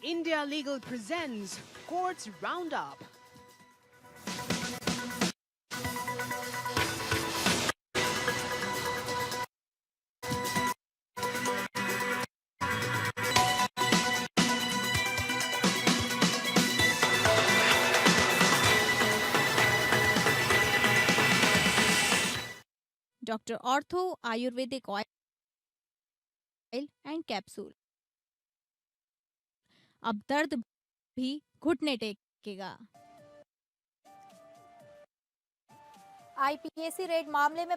India Legal presents Courts Roundup. Dr. Ortho Ayurvedic Oil and Capsule। अब दर्द भी घुटने टेकेगा। आईपीएसी रेड मामले में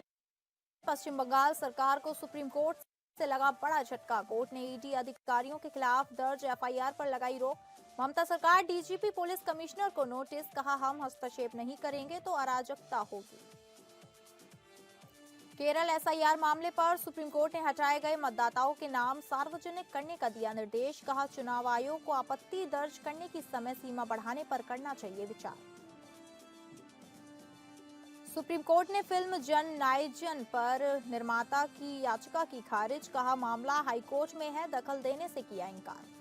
पश्चिम बंगाल सरकार को सुप्रीम कोर्ट से लगा बड़ा झटका। कोर्ट ने ईडी अधिकारियों के खिलाफ दर्ज एफआईआर पर लगाई रोक। ममता सरकार डीजीपी पुलिस कमिश्नर को नोटिस, कहा हम हस्तक्षेप नहीं करेंगे तो अराजकता होगी। केरल एसआईआर मामले पर सुप्रीम कोर्ट ने हटाए गए मतदाताओं के नाम सार्वजनिक करने का दिया निर्देश, कहा चुनाव आयोग को आपत्ति दर्ज करने की समय सीमा बढ़ाने पर करना चाहिए विचार। सुप्रीम कोर्ट ने फिल्म जन नायक पर निर्माता की याचिका की खारिज, कहा मामला हाईकोर्ट में है, दखल देने से किया इनकार।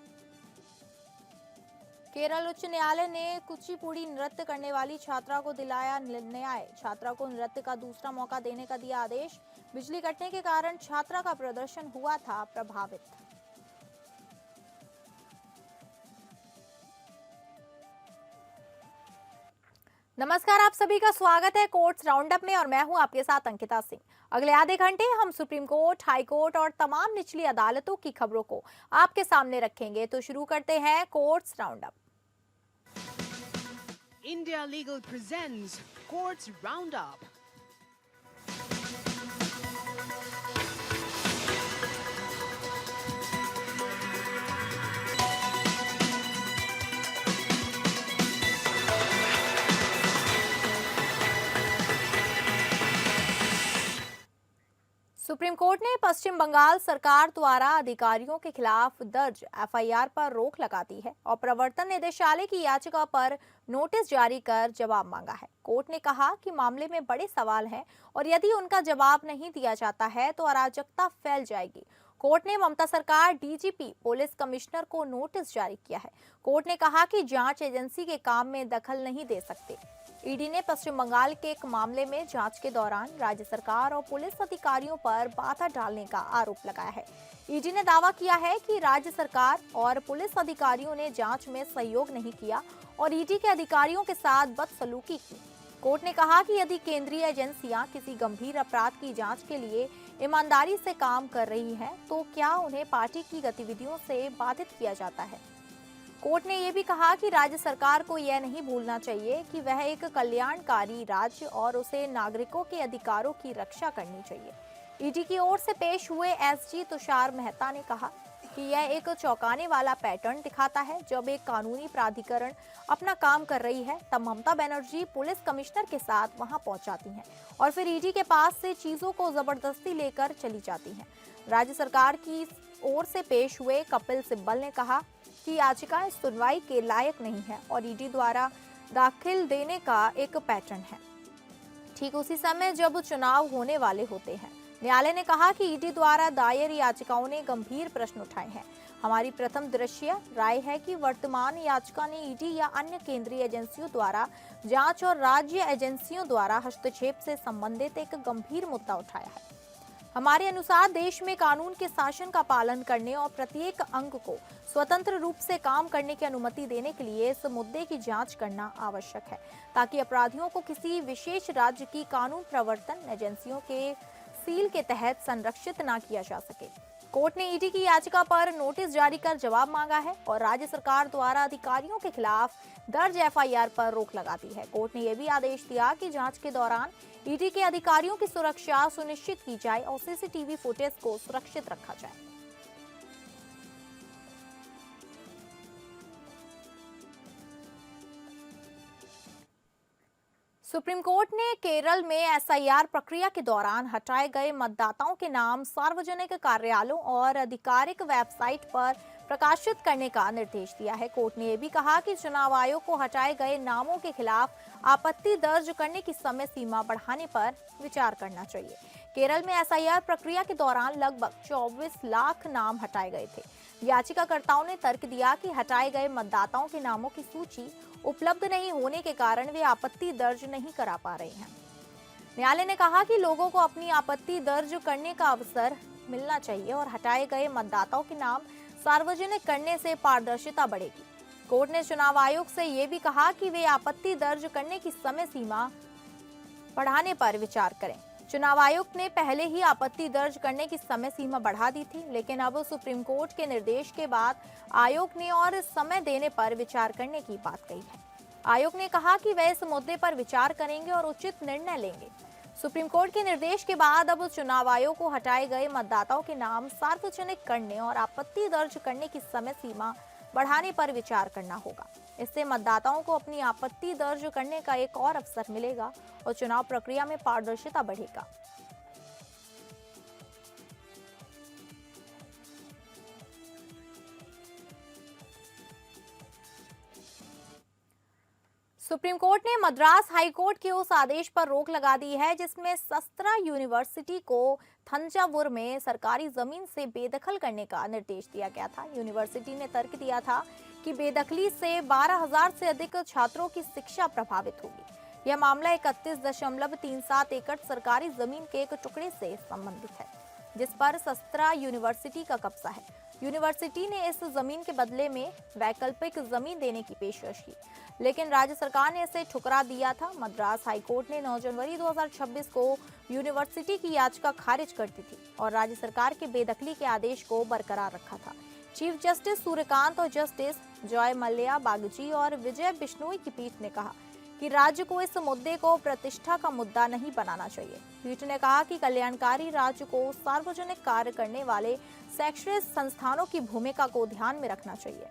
केरल उच्च न्यायालय ने कुचिपुड़ी नृत्य करने वाली छात्रा को दिलाया न्याय। छात्रा को नृत्य का दूसरा मौका देने का दिया आदेश। बिजली कटने के कारण छात्रा का प्रदर्शन हुआ था प्रभावित। नमस्कार, आप सभी का स्वागत है कोर्ट्स राउंडअप में और मैं हूं आपके साथ अंकिता सिंह। अगले आधे घंटे हम सुप्रीम कोर्ट, हाई कोर्ट और तमाम निचली अदालतों की खबरों को आपके सामने रखेंगे। तो शुरू करते हैं courts roundup. India Legal presents Courts Roundup. Supreme court ने पश्चिम बंगाल सरकार द्वारा अधिकारियों के खिलाफ दर्ज एफआईआर पर रोक लगा दी है और प्रवर्तन निदेशालय की याचिका पर नोटिस जारी कर जवाब मांगा है। कोर्ट ने कहा कि मामले में बड़े सवाल हैं और यदि उनका जवाब नहीं दिया जाता है तो अराजकता फैल जाएगी। कोर्ट ने ममता सरकार डीजीपी पुलिस कमिश्नर को नोटिस जारी किया है। कोर्ट ने कहा कि जांच एजेंसी के काम में दखल नहीं दे सकते। ईडी ने पश्चिम बंगाल के एक मामले में जांच के दौरान राज्य सरकार और पुलिस अधिकारियों पर बाधा डालने का आरोप लगाया है। ईडी ने दावा किया है कि राज्य सरकार और पुलिस अधिकारियों ने जांच में सहयोग नहीं किया और ईडी के अधिकारियों के साथ बदसलूकी की। कोर्ट ने कहा कि यदि केंद्रीय एजेंसियां किसी गंभीर अपराध की जांच के लिए ईमानदारी से काम कर रही हैं, तो क्या उन्हें पार्टी की गतिविधियों से बाधित किया जाता है। कोर्ट ने यह भी कहा कि राज्य सरकार को यह नहीं भूलना चाहिए कि वह एक कल्याणकारी राज्य और उसे नागरिकों के अधिकारों की रक्षा करनी चाहिए। ईडी की ओर से पेश हुए एसजी तुषार मेहता ने कहा कि यह एक चौंकाने वाला पैटर्न दिखाता है। जब एक कानूनी प्राधिकरण अपना काम कर रही है तब ममता बनर्जी पुलिस कमिश्नर के साथ वहां पहुंच जाती हैं और फिर ईडी के पास से चीजों को जबरदस्ती लेकर चली जाती हैं। राज्य सरकार की ओर से पेश हुए कपिल सिब्बल ने कहा कि याचिकाएं सुनवाई के लायक नहीं है और ईडी द्वारा दाखिल देने का एक पैटर्न है, ठीक उसी समय जब चुनाव होने वाले होते हैं। न्यायालय ने कहा कि ईडी द्वारा दायर याचिकाओं ने गंभीर प्रश्न उठाए हैं। हमारी प्रथम दृश्य राय है कि वर्तमान याचिका ने ईडी या अन्य केंद्रीय एजेंसियों द्वारा जांच और राज्य एजेंसियों द्वारा हस्तक्षेप से संबंधित एक गंभीर मुद्दा उठाया है। हमारे अनुसार देश में कानून के शासन का पालन करने और प्रत्येक अंग को स्वतंत्र रूप से काम करने की अनुमति देने के लिए इस मुद्दे की जांच करना आवश्यक है, ताकि अपराधियों को किसी विशेष राज्य की कानून प्रवर्तन एजेंसियों के सील के तहत संरक्षित न किया जा सके। कोर्ट ने ईडी की याचिका पर नोटिस जारी कर जवाब मांगा है और राज्य सरकार द्वारा अधिकारियों के खिलाफ दर्ज एफआईआर पर रोक लगा दी है। कोर्ट ने यह भी आदेश दिया कि जांच के दौरान ईडी के अधिकारियों की सुरक्षा सुनिश्चित की जाए और सीसीटीवी फुटेज को सुरक्षित रखा जाए। सुप्रीम कोर्ट ने केरल में एसआईआर प्रक्रिया के दौरान हटाए गए मतदाताओं के नाम सार्वजनिक कार्यालयों और आधिकारिक वेबसाइट पर प्रकाशित करने का निर्देश दिया है। कोर्ट ने यह भी कहा कि चुनाव आयोग को हटाए गए नामों के खिलाफ आपत्ति दर्ज करने की समय सीमा बढ़ाने पर विचार करना चाहिए। केरल में एसआईआर प्रक्रिया के दौरान लगभग 24 लाख नाम हटाए गए थे। याचिकाकर्ताओं ने तर्क दिया कि हटाए गए मतदाताओं के नामों की सूची उपलब्ध नहीं होने के कारण वे आपत्ति दर्ज नहीं करा पा रहे हैं। न्यायालय ने कहा कि लोगों को अपनी आपत्ति दर्ज करने का अवसर मिलना चाहिए और हटाए गए मतदाताओं के नाम सार्वजनिक करने से पारदर्शिता बढ़ेगी। कोर्ट ने चुनाव आयोग से ये भी कहा कि वे आपत्ति दर्ज करने की समय सीमा बढ़ाने पर विचार करें। चुनाव आयोग ने पहले ही आपत्ति दर्ज करने की समय सीमा बढ़ा दी थी, लेकिन अब सुप्रीम कोर्ट के निर्देश के बाद आयोग ने और समय देने पर विचार करने की बात कही है। आयोग ने कहा कि वे इस मुद्दे पर विचार करेंगे और उचित निर्णय लेंगे। सुप्रीम कोर्ट के निर्देश के बाद अब चुनाव आयोग को हटाए गए मतदाताओं के नाम सार्वजनिक करने और आपत्ति दर्ज करने की समय सीमा बढ़ाने पर विचार करना होगा। इससे मतदाताओं को अपनी आपत्ति दर्ज करने का एक और अवसर मिलेगा और चुनाव प्रक्रिया में पारदर्शिता बढ़ेगा। सुप्रीम कोर्ट ने मद्रास हाई कोर्ट के उस आदेश पर रोक लगा दी है जिसमें सस्त्रा यूनिवर्सिटी को थंजावुर में सरकारी जमीन से बेदखल करने का निर्देश दिया गया था। यूनिवर्सिटी ने तर्क दिया था कि बेदखली से 12,000 से अधिक छात्रों की शिक्षा प्रभावित होगी। यह मामला 31.37 एकड़ सरकारी जमीन के एक टुकड़े से संबंधित है, जिस पर सस्त्रा यूनिवर्सिटी का कब्जा है। यूनिवर्सिटी ने इस जमीन के बदले में वैकल्पिक जमीन देने की पेशकश की, लेकिन राज्य सरकार ने इसे ठुकरा दिया था। मद्रास हाईकोर्ट ने 9 जनवरी 2026 को यूनिवर्सिटी की याचिका खारिज कर दी थी और राज्य सरकार के बेदखली के आदेश को बरकरार रखा था। चीफ जस्टिस सूर्यकांत और जस्टिस जॉय मल्ल्या बागची और विजय बिश्नोई की पीठ ने कहा कि राज्य को इस मुद्दे को प्रतिष्ठा का मुद्दा नहीं बनाना चाहिए। पीठ ने कहा कि कल्याणकारी राज्य को सार्वजनिक कार्य करने वाले शैक्षणिक संस्थानों की भूमिका को ध्यान में रखना चाहिए।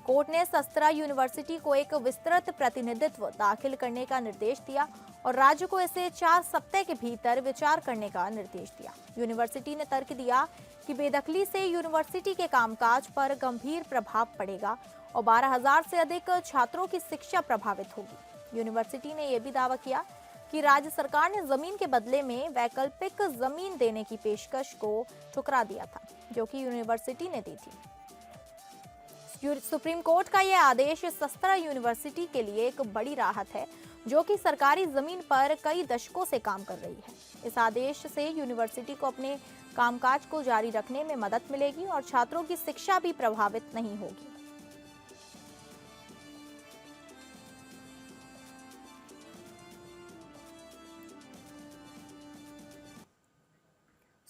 कोर्ट ने सस्त्रा यूनिवर्सिटी को एक विस्तृत प्रतिनिधित्व दाखिल करने का निर्देश दिया और राज्य को इसे 4 सप्ताह के भीतर विचार करने का निर्देश दिया। यूनिवर्सिटी ने तर्क दिया कि बेदखली से यूनिवर्सिटी के कामकाज पर गंभीर प्रभाव पड़ेगा और 12,000 से अधिक छात्रों की शिक्षा प्रभावित होगी। यूनिवर्सिटी ने यह भी दावा किया कि राज्य सरकार ने जमीन के बदले में वैकल्पिक जमीन देने की पेशकश को ठुकरा दिया था, जो कि यूनिवर्सिटी ने दी थी। सुप्रीम कोर्ट का यह आदेश सस्त्रा यूनिवर्सिटी के लिए एक बड़ी राहत है, जो कि सरकारी जमीन पर कई दशकों से काम कर रही है। इस आदेश से यूनिवर्सिटी को अपने कामकाज को जारी रखने में मदद मिलेगी और छात्रों की शिक्षा भी प्रभावित नहीं होगी।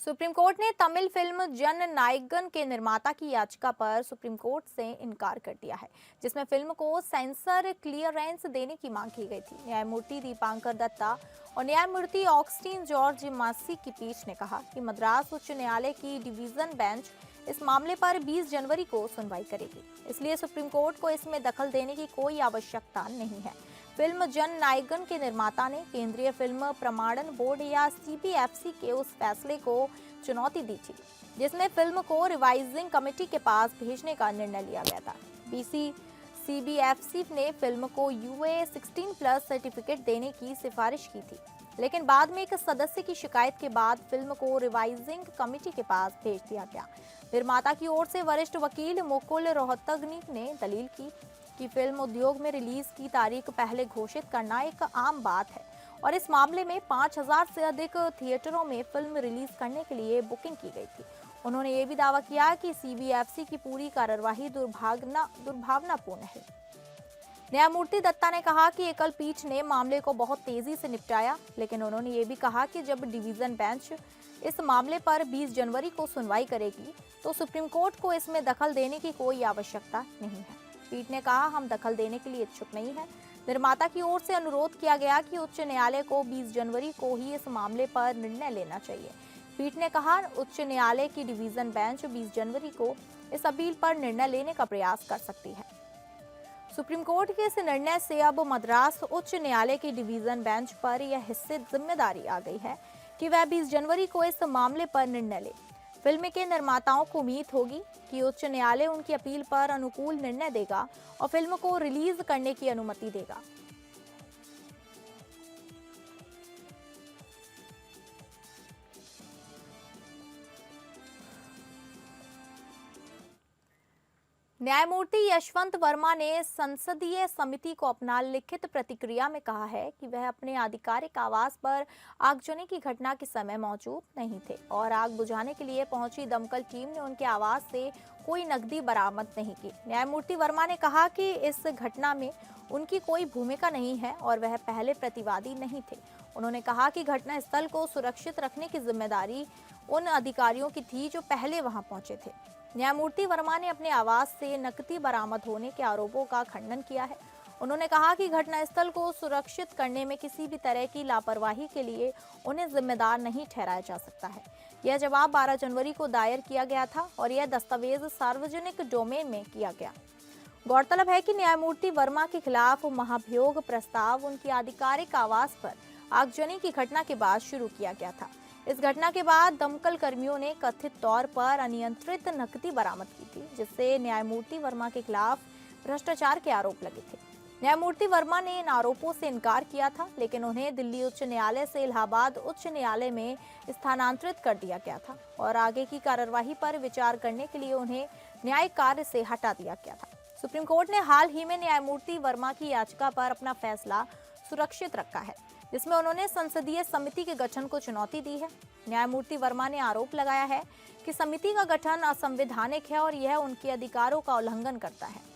सुप्रीम कोर्ट ने तमिल फिल्म जन नायकन के निर्माता की याचिका पर सुप्रीम कोर्ट से इनकार कर दिया है, जिसमें फिल्म को सेंसर क्लियरेंस देने की मांग की गई थी। न्यायमूर्ति दीपांकर दत्ता और न्यायमूर्ति ऑगस्टीन जॉर्ज मासी की पीठ ने कहा कि मद्रास उच्च न्यायालय की डिवीजन बेंच इस मामले पर 20 जनवरी को सुनवाई करेगी, इसलिए सुप्रीम कोर्ट को इसमें दखल देने की कोई आवश्यकता नहीं है। फिल्म जन नायकन के निर्माता ने केंद्रीय फिल्म प्रमाणन बोर्ड या CBFC के उस फैसले को चुनौती दी थी, जिसमें फिल्म को रिवाइजिंग कमेटी के पास भेजने का निर्णय लिया गया था। CBFC ने फिल्म को UA 16+ सर्टिफिकेट देने की सिफारिश की थी, लेकिन बाद में एक सदस्य की शिकायत के बाद फिल्म को रिवाइजिंग कमेटी के पास भेज दिया गया। निर्माता की ओर से वरिष्ठ वकील मुकुल रोहतगी ने दलील की कि फिल्म उद्योग में रिलीज की तारीख पहले घोषित करना एक आम बात है और इस मामले में 5,000 से अधिक थिएटरों में फिल्म रिलीज करने के लिए बुकिंग की गई थी। उन्होंने ये भी दावा किया कि CBFC की पूरी कार्यवाही दुर्भावनापूर्ण है। न्यायमूर्ति दत्ता ने कहा कि एकल पीठ ने मामले को बहुत तेजी से निपटाया, लेकिन उन्होंने ये भी कहा कि जब डिवीजन बेंच इस मामले पर 20 जनवरी को सुनवाई करेगी तो सुप्रीम कोर्ट को इसमें दखल देने की कोई आवश्यकता नहीं है। पीठ ने कहा, हम दखल देने के लिए इच्छुक नहीं हैं। निर्माता की ओर से अनुरोध किया गया कि उच्च न्यायालय को 20 जनवरी को ही इस मामले पर निर्णय लेना चाहिए। पीठ ने कहा, उच्च न्यायालय की डिवीजन बेंच 20 जनवरी को इस अपील पर निर्णय लेने का प्रयास कर सकती है। सुप्रीम कोर्ट के इस निर्णय से अब मद्रास उच्च न्यायालय की डिवीजन बेंच पर यह हिस्से जिम्मेदारी आ गई है कि वह 20 जनवरी को इस मामले पर निर्णय ले। फिल्म के निर्माताओं को उम्मीद होगी कि उच्च न्यायालय उनकी अपील पर अनुकूल निर्णय देगा और फिल्म को रिलीज करने की अनुमति देगा। न्यायमूर्ति यशवंत वर्मा ने संसदीय समिति को अपना लिखित प्रतिक्रिया में कहा है कि वह अपने आधिकारिक आवास पर आगजनी की घटना के समय मौजूद नहीं थे और आग बुझाने के लिए पहुंची दमकल टीम ने उनके आवास से कोई नकदी बरामद नहीं की। न्यायमूर्ति वर्मा ने कहा कि इस घटना में उनकी कोई भूमिका नहीं है और वह पहले प्रतिवादी नहीं थे। उन्होंने कहा कि घटनास्थल को सुरक्षित रखने की जिम्मेदारी उन अधिकारियों की थी जो पहले वहां पहुंचे थे। न्यायमूर्ति वर्मा ने अपने आवास से नकदी बरामद होने के आरोपों का खंडन किया है। उन्होंने कहा कि घटनास्थल को सुरक्षित करने में किसी भी तरह की लापरवाही के लिए उन्हें जिम्मेदार नहीं ठहराया जा सकता है। यह जवाब 12 जनवरी को दायर किया गया था और यह दस्तावेज सार्वजनिक डोमेन में किया गया। गौरतलब है कि न्यायमूर्ति वर्मा के खिलाफ महाभियोग प्रस्ताव उनकी आधिकारिक आवास पर आगजनी की घटना के बाद शुरू किया गया था। इस घटना के बाद दमकल कर्मियों ने कथित तौर पर अनियंत्रित नकदी बरामद की थी, जिससे न्यायमूर्ति वर्मा के खिलाफ भ्रष्टाचार के आरोप लगे थे। न्यायमूर्ति वर्मा ने इन आरोपों से इनकार किया था, लेकिन उन्हें दिल्ली उच्च न्यायालय से इलाहाबाद उच्च न्यायालय में स्थानांतरित कर दिया गया था और आगे की कार्यवाही पर विचार करने के लिए उन्हें न्यायिक कार्य से हटा दिया गया था। सुप्रीम कोर्ट ने हाल ही में न्यायमूर्ति वर्मा की याचिका पर अपना फैसला सुरक्षित रखा है, जिसमें उन्होंने संसदीय समिति के गठन को चुनौती दी है। न्यायमूर्ति वर्मा ने आरोप लगाया है कि समिति का गठन असंवैधानिक है और यह उनके अधिकारों का उल्लंघन करता है।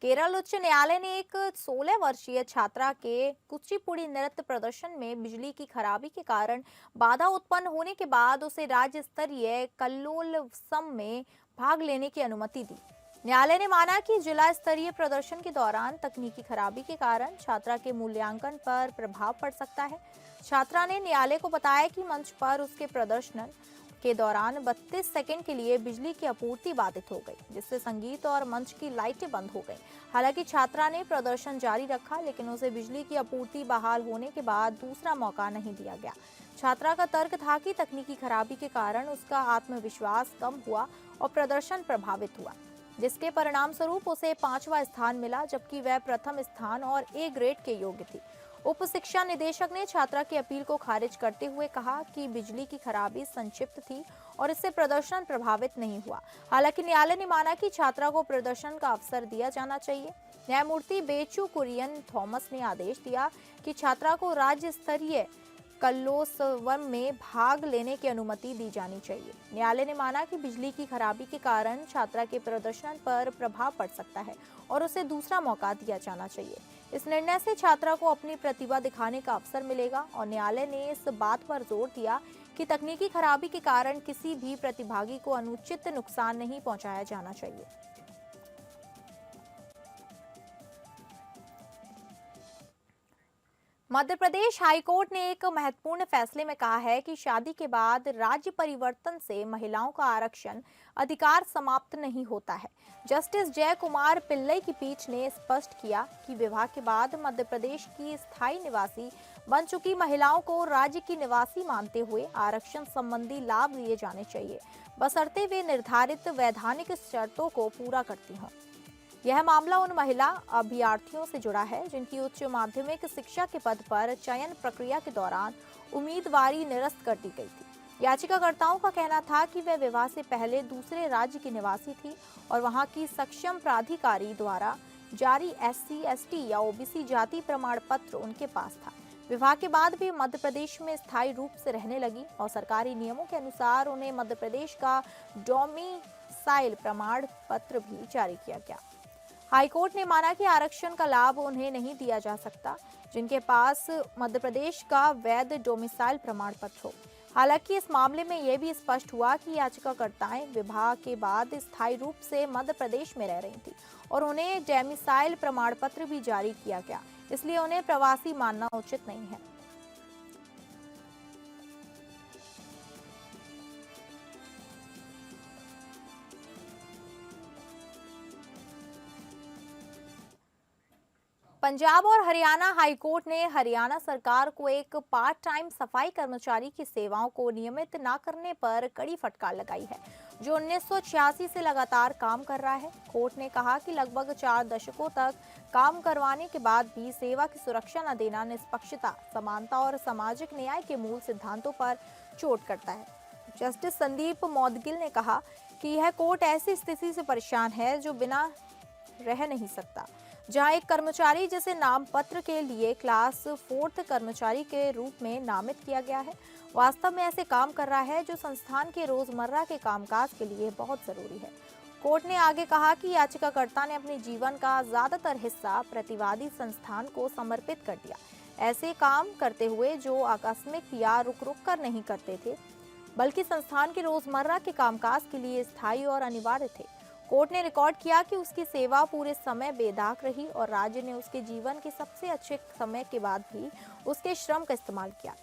केरल उच्च न्यायालय ने एक 16 वर्षीय छात्रा के कुचिपुड़ी नृत्य प्रदर्शन में बिजली की खराबी के कारण बाधा उत्पन्न होने के बाद उसे राज्य स्तरीय कल्लोलसम में भाग लेने की अनुमति दी। न्यायालय ने माना कि जिला स्तरीय प्रदर्शन के दौरान तकनीकी खराबी के कारण छात्रा के मूल्यांकन पर प्रभाव पड़ सकता है। छात्रा ने न्यायालय को बताया कि मंच पर उसके प्रदर्शन के दौरान 32 सेकंड के लिए बिजली की आपूर्ति बाधित हो गई, जिससे संगीत और मंच की लाइटें बंद हो गईं। हालांकि छात्रा ने प्रदर्शन जारी रखा, लेकिन उसे बिजली की आपूर्ति बहाल होने के बाद दूसरा मौका नहीं दिया गया। छात्रा का तर्क था कि तकनीकी खराबी के कारण उसका आत्मविश्वास कम हुआ और प्रदर्शन प्रभावित हुआ, जिसके परिणाम स्वरूप उसे 5वां स्थान मिला, जबकि वह प्रथम स्थान और ए ग्रेड के योग्य थी। उप शिक्षा निदेशक ने छात्रा की अपील को खारिज करते हुए कहा कि बिजली की खराबी संक्षिप्त थी और इससे प्रदर्शन प्रभावित नहीं हुआ। हालांकि न्यायालय ने माना कि छात्रा को प्रदर्शन का अवसर दिया जाना चाहिए। न्यायमूर्ति बेचू कुरियन थॉमस ने आदेश दिया कि छात्रा को राज्य स्तरीय कल्लोत्सव में भाग लेने की अनुमति दी जानी चाहिए। न्यायालय ने माना कि बिजली की खराबी के कारण छात्रा के प्रदर्शन पर प्रभाव पड़ सकता है और उसे दूसरा मौका दिया जाना चाहिए। इस निर्णय से छात्रा को अपनी प्रतिभा दिखाने का अवसर मिलेगा और न्यायालय ने इस बात पर जोर दिया कि तकनीकी खराबी के कारण किसी भी प्रतिभागी को अनुचित नुकसान नहीं पहुंचाया जाना चाहिए। मध्य प्रदेश हाईकोर्ट ने एक महत्वपूर्ण फैसले में कहा है कि शादी के बाद राज्य परिवर्तन से महिलाओं का आरक्षण अधिकार समाप्त नहीं होता है। जस्टिस जय कुमार पिल्लई की पीठ ने स्पष्ट किया कि विवाह के बाद मध्य प्रदेश की स्थायी निवासी बन चुकी महिलाओं को राज्य की निवासी मानते हुए आरक्षण संबंधी लाभ दिए जाने चाहिए, बशर्ते वे निर्धारित वैधानिक शर्तों को पूरा करती हों। यह मामला उन महिला अभ्यर्थियों से जुड़ा है जिनकी उच्च माध्यमिक शिक्षा के पद पर चयन प्रक्रिया के दौरान उम्मीदवारी निरस्त कर दी गई थी। याचिकाकर्ताओं का कहना था कि वे विवाह से पहले दूसरे राज्य की निवासी थी और वहां की सक्षम प्राधिकारी द्वारा जारी SC, ST या OBC जाति प्रमाण पत्र उनके पास था। विवाह के बाद भी मध्य प्रदेश में स्थायी रूप से रहने लगी और सरकारी नियमों के अनुसार उन्हें मध्य प्रदेश का डोमिसाइल प्रमाण पत्र भी जारी किया गया। हाईकोर्ट ने माना कि आरक्षण का लाभ उन्हें नहीं दिया जा सकता जिनके पास मध्य प्रदेश का वैध डोमिसाइल प्रमाण पत्र हो। हालांकि इस मामले में यह भी स्पष्ट हुआ कि याचिकाकर्ताएं विवाह के बाद स्थायी रूप से मध्य प्रदेश में रह रही थी और उन्हें डोमिसाइल प्रमाण पत्र भी जारी किया गया, इसलिए उन्हें प्रवासी मानना उचित नहीं है। पंजाब और हरियाणा हाईकोर्ट ने हरियाणा सरकार को एक पार्ट टाइम सफाई कर्मचारी की सेवाओं को नियमित न करने पर कड़ी फटकार लगाई है, जो 1986 से लगातार काम कर रहा है। कोर्ट ने कहा कि लगभग 4 दशकों तक काम करवाने के बाद भी सेवा की सुरक्षा न देना निष्पक्षता, समानता और सामाजिक न्याय के मूल सिद्धांतों पर चोट करता है। जस्टिस संदीप मौदगिल ने कहा कि यह कोर्ट ऐसी स्थिति से परेशान है जो बिना रह नहीं सकता, जहां एक कर्मचारी जिसे नाम पत्र के लिए क्लास 4th कर्मचारी के रूप में नामित किया गया है, वास्तव में ऐसे काम कर रहा है जो संस्थान के रोजमर्रा के कामकाज के लिए बहुत जरूरी है। कोर्ट ने आगे कहा कि याचिकाकर्ता ने अपने जीवन का ज्यादातर हिस्सा प्रतिवादी संस्थान को समर्पित कर दिया, ऐसे काम करते हुए जो आकस्मिक या रुक रुक कर नहीं करते थे, बल्कि संस्थान के रोजमर्रा के कामकाज के लिए स्थायी और अनिवार्य थे। कोर्ट ने रिकॉर्ड किया कि उसकी सेवा पूरे समय बेदाग रही और राज्य ने उसके जीवन के सबसे अच्छे समय के बाद भी उसके श्रम का इस्तेमाल किया।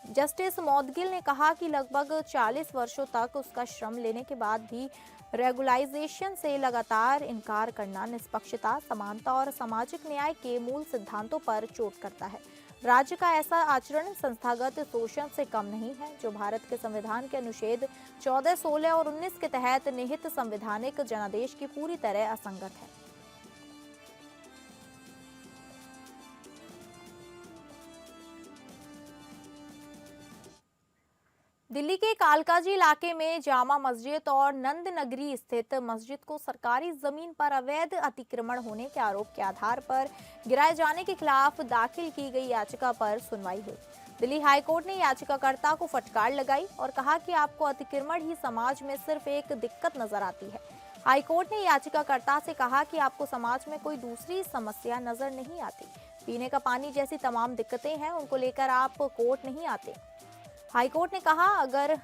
जस्टिस मौदगिल ने कहा कि लगभग 40 वर्षों तक उसका श्रम लेने के बाद भी रेगुलाइजेशन से लगातार इनकार करना निष्पक्षता, समानता और सामाजिक न्याय के मूल सिद्धांतों पर चोट करता है। राज्य का ऐसा आचरण संस्थागत शोषण से कम नहीं है, जो भारत के संविधान के अनुच्छेद 14, 16 और 19 के तहत निहित संवैधानिक जनादेश की पूरी तरह असंगत है। दिल्ली के कालकाजी इलाके में जामा मस्जिद और नंद नगरी स्थित मस्जिद को सरकारी जमीन पर अवैध अतिक्रमण होने के आरोप के आधार पर गिराए जाने के खिलाफ दाखिल की गई याचिका पर सुनवाई हुई। दिल्ली हाईकोर्ट ने याचिकाकर्ता को फटकार लगाई और कहा कि आपको अतिक्रमण ही समाज में सिर्फ एक दिक्कत नजर आती है। हाईकोर्ट ने याचिकाकर्ता से कहा कि आपको समाज में कोई दूसरी समस्या नजर नहीं आती, पीने का पानी जैसी तमाम दिक्कतें हैं, उनको लेकर आप कोर्ट नहीं आते। हाईकोर्ट ने कहा, अगर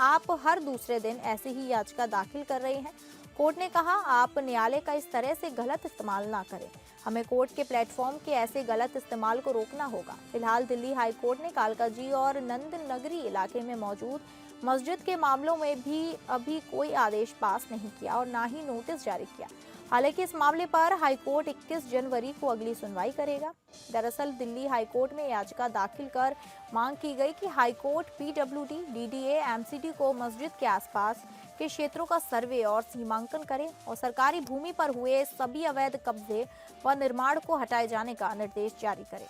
आप हर दूसरे दिन ऐसी ही याचिका दाखिल कर रहे हैं, कोर्ट ने कहा, आप न्यायालय का इस तरह से गलत इस्तेमाल ना करें। हमें कोर्ट के प्लेटफॉर्म के ऐसे गलत इस्तेमाल को रोकना होगा। फिलहाल दिल्ली हाईकोर्ट ने कालकाजी और नंद नगरी इलाके में मौजूद मस्जिद के मामलों में भी अभी कोई आदेश पास नहीं किया और ना ही नोटिस जारी किया। हालांकि इस मामले पर हाईकोर्ट 21 जनवरी को अगली सुनवाई करेगा। दरअसल दिल्ली हाईकोर्ट में याचिका दाखिल कर मांग की गई कि हाईकोर्ट पीडब्ल्यूडी, डीडीए, एमसीडी को मस्जिद के आसपास के क्षेत्रों का सर्वे और सीमांकन करे और सरकारी भूमि पर हुए सभी अवैध कब्जे व निर्माण को हटाए जाने का निर्देश जारी करे।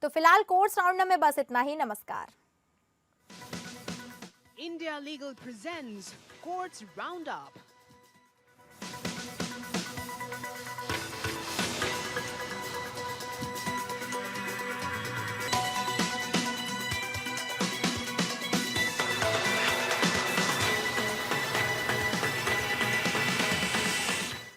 तो फिलहाल कोर्ट्स राउंडअप में बस इतना ही। नमस्कार। India Legal presents Courts Roundup.